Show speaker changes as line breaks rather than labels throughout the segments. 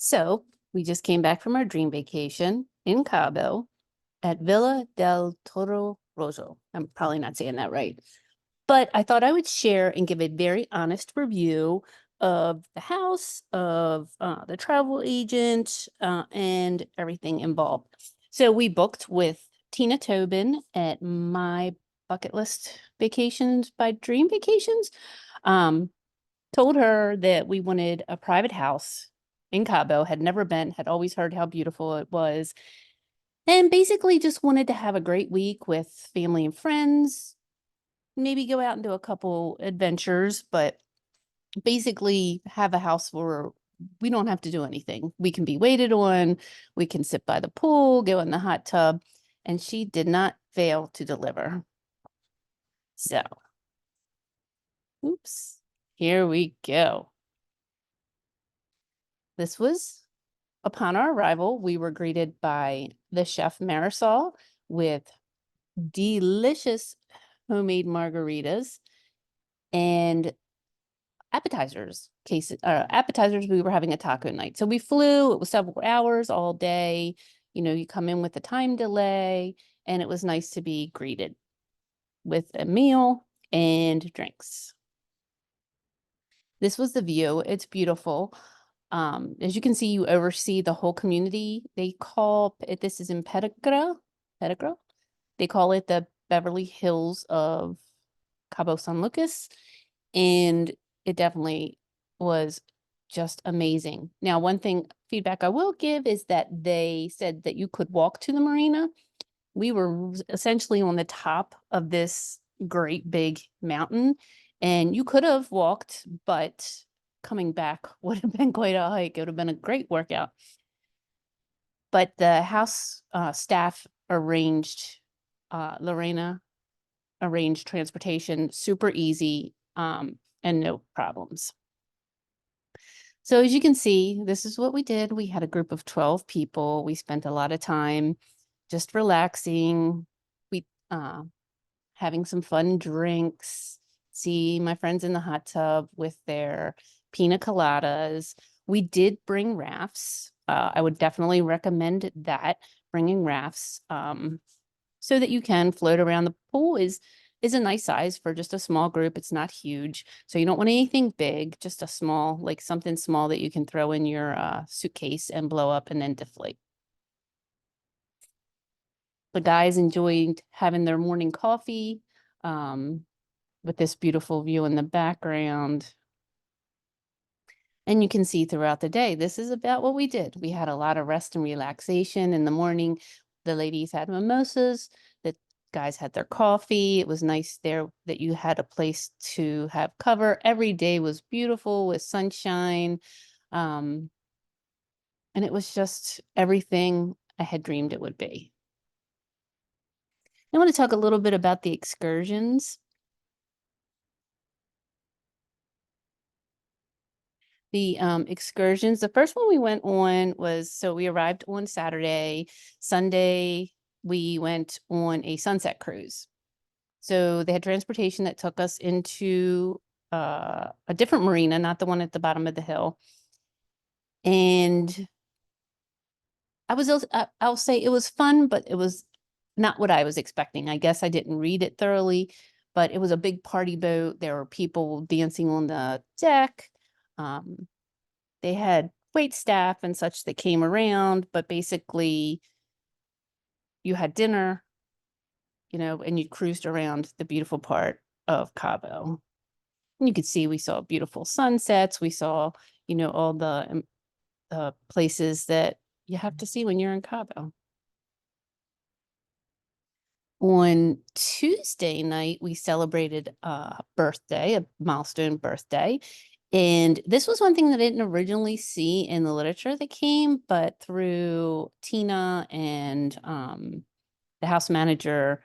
So we just came back from our dream vacation in Cabo at Villa del Toro Rojo. I'm probably not saying that right, but I thought I would share and give a very honest review of the house, of the travel agent, and everything involved. So we booked with Tina Tobin at My Bucket List Vacations by Dream Vacations. Um, Told her that we wanted a private house in Cabo, had never been, had always heard how beautiful it was, and basically just wanted to have a great week with family and friends, maybe go out and do a couple adventures, but basically have a house where we don't have to do anything. We can be waited on, we can sit by the pool, go in the hot tub, and she did not fail to deliver. So, oops, here we go. This was Upon our arrival, we were greeted by the chef Marisol with delicious homemade margaritas and appetizers. We were having a taco night. So we flew, it was several hours all day. You know, you come in with a time delay, and it was nice to be greeted with a meal and drinks. This was the view. It's beautiful. As you can see, you oversee the whole community. They call it, this is in Pettigrew. They call it the Beverly Hills of Cabo San Lucas. And it definitely was just amazing. Now, one thing feedback I will give is that they said that you could walk to the marina. We were essentially on the top of this great big mountain, and you could have walked, but coming back would have been quite a hike. It would have been a great workout. But the house staff arranged, Lorena arranged transportation, super easy, and no problems. So as you can see, this is what we did. We had a group of 12 people. We spent a lot of time just relaxing. We having some fun drinks, see my friends in the hot tub with their pina coladas. We did bring rafts. I would definitely recommend that, bringing rafts, so that you can float around. The pool is a nice size for just a small group. It's not huge. So you don't want anything big, just a small, like something small that you can throw in your suitcase and blow up and then deflate. The guys enjoyed having their morning coffee with this beautiful view in the background. And you can see throughout the day, this is about what we did. We had a lot of rest and relaxation in the morning. The ladies had mimosas, the guys had their coffee. It was nice there that you had a place to have cover. Every day was beautiful with sunshine. And it was just everything I had dreamed it would be. I want to talk a little bit about the excursions. The excursions, the first one we went on was, so we arrived on Saturday. Sunday, we went on a sunset cruise. So they had transportation that took us into a different marina, not the one at the bottom of the hill. And I'll say it was fun, but it was not what I was expecting. I guess I didn't read it thoroughly, but it was a big party boat. There were people dancing on the deck. They had wait staff and such that came around, but basically you had dinner, you know, and you cruised around the beautiful part of Cabo. And you could see, we saw beautiful sunsets. We saw, you know, all the places that you have to see when you're in Cabo. On Tuesday night, we celebrated a birthday, a milestone birthday. And this was one thing that I didn't originally see in the literature that came, but through Tina and the house manager,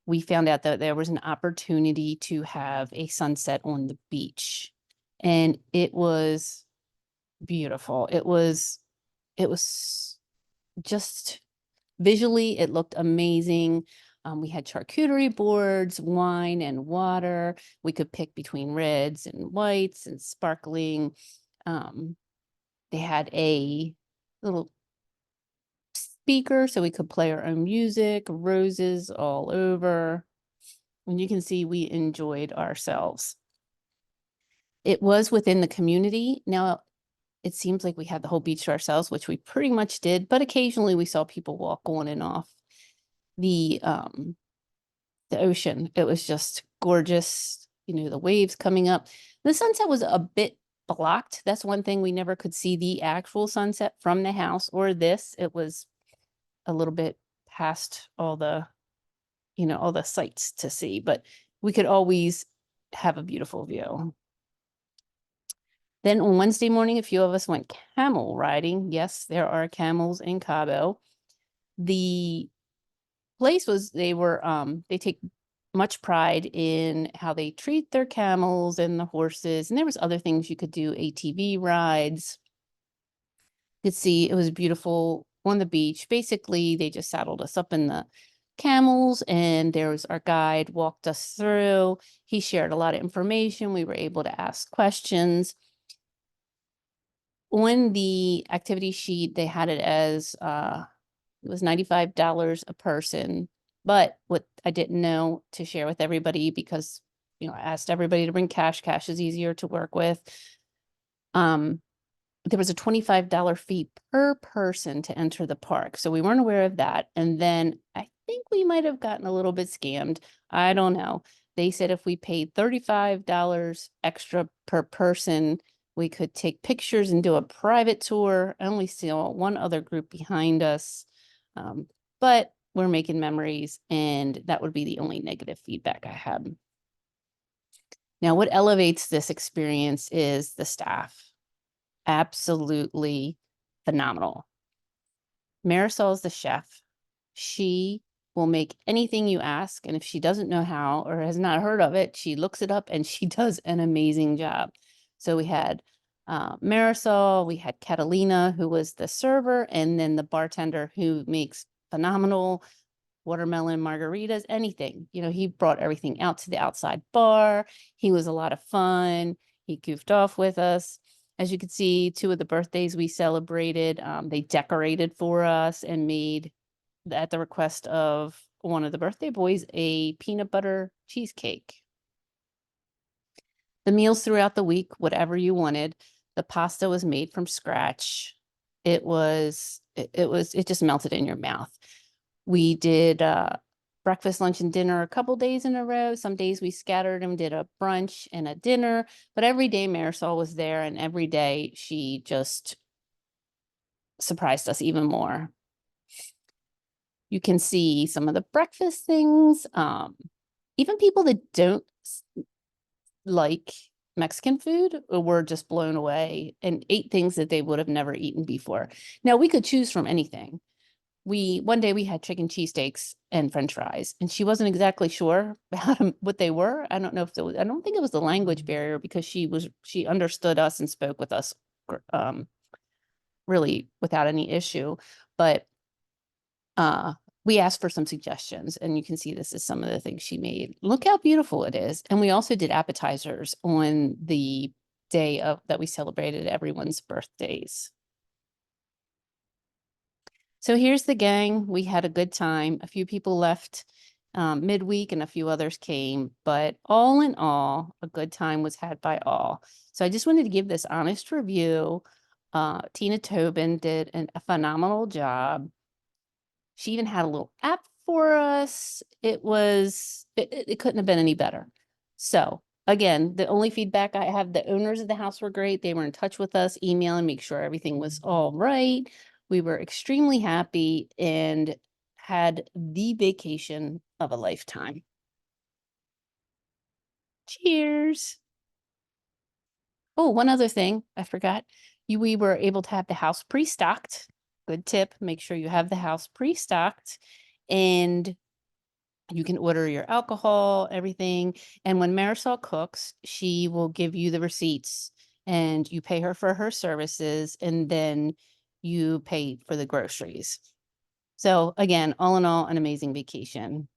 we found out that there was an opportunity to have a sunset on the beach. And it was beautiful. It was just visually, it looked amazing. We had charcuterie boards, wine and water. We could pick between reds and whites and sparkling. They had a little speaker so we could play our own music, roses all over. And you can see we enjoyed ourselves. It was within the community. Now, it seems like we had the whole beach to ourselves, which we pretty much did, but occasionally we saw people walk on and off the ocean. It was just gorgeous, you know, the waves coming up. The sunset was a bit blocked. That's one thing, we never could see the actual sunset from the house or this. It was a little bit past all the, you know, all the sights to see, but we could always have a beautiful view. Then on Wednesday morning, a few of us went camel riding. Yes, there are camels in Cabo. The place was, they take much pride in how they treat their camels and the horses. And there was other things you could do, ATV rides. You could see it was beautiful on the beach. Basically, they just saddled us up in the camels, and there was our guide walked us through. He shared a lot of information. We were able to ask questions. On the activity sheet, they had it as it was $95 a person. But what I didn't know to share with everybody, because you know, I asked everybody to bring cash. Cash is easier to work with. There was a $25 fee per person to enter the park. So we weren't aware of that. And then I think we might have gotten a little bit scammed. I don't know. They said if we paid $35 extra per person, we could take pictures and do a private tour. I only saw one other group behind us. But we're making memories, and that would be the only negative feedback I had. Now, what elevates this experience is the staff. Absolutely phenomenal. Marisol's the chef. She will make anything you ask, and if she doesn't know how or has not heard of it, she looks it up and she does an amazing job. So we had Marisol, we had Catalina, who was the server, and then the bartender, who makes phenomenal watermelon margaritas, anything. You know, he brought everything out to the outside bar. He was a lot of fun. He goofed off with us. As you can see, 2 of the birthdays we celebrated, they decorated for us and made, at the request of one of the birthday boys, a peanut butter cheesecake. The meals throughout the week, whatever you wanted. The pasta was made from scratch. It just melted in your mouth. We did breakfast, lunch, and dinner a couple days in a row. Some days we scattered and did a brunch and a dinner, but every day Marisol was there, and every day she just surprised us even more. You can see some of the breakfast things. Even people that don't like Mexican food were just blown away and ate things that they would have never eaten before. Now, we could choose from anything. One day we had chicken cheesesteaks and French fries, and she wasn't exactly sure about what they were. I don't know if I don't think it was the language barrier, because she understood us and spoke with us really without any issue. But we asked for some suggestions, and you can see this is some of the things she made. Look how beautiful it is. And we also did appetizers on the day that we celebrated everyone's birthdays. So here's the gang. We had a good time. A few people left midweek and a few others came, but all in all, a good time was had by all. So I just wanted to give this honest review. Tina Tobin did a phenomenal job. She even had a little app for us. It couldn't have been any better. So again, the only feedback I have, the owners of the house were great. They were in touch with us, emailing, make sure everything was all right. We were extremely happy and had the vacation of a lifetime. Cheers. Oh, one other thing I forgot. We were able to have the house pre-stocked. Good tip, make sure you have the house pre-stocked, and you can order your alcohol, everything. And when Marisol cooks, she will give you the receipts, and you pay her for her services, and then you pay for the groceries. So again, all in all, an amazing vacation.